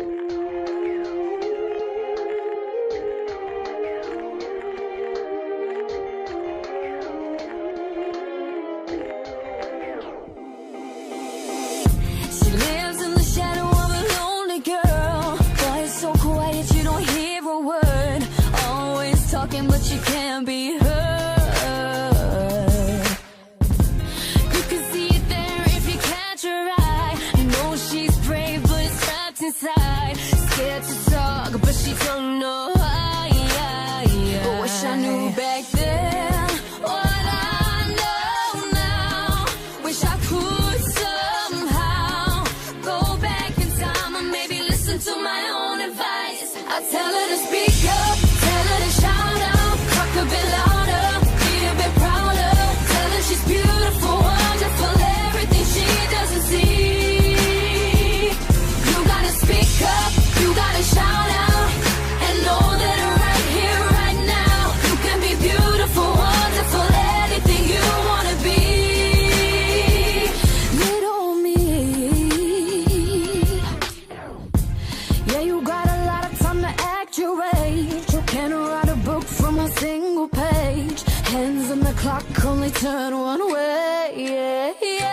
She lives in the shadow of a lonely girl. Boy, it's so quiet, you don't hear a word. Always talking, but you can't be heard. You can see it there if you catch her eye. You know she's brave, but it's trapped inside. Scared to talk, but she don't know why. I wish I knew back then what I know now. Wish I could somehow go back in time and maybe listen to my own advice. I tell her to speak up, tell her to shout out, talk a bit louder, be a bit prouder. Tell her she's beautiful, wonderful, everything she doesn't see. You gotta speak up, you gotta shout out, and know that right here, right now, you can be beautiful, wonderful, anything you wanna be. Little me. Yeah, you got a lot of time to act your age. You can't write a book from a single page. Hands on the clock, only turn one way. Yeah, yeah.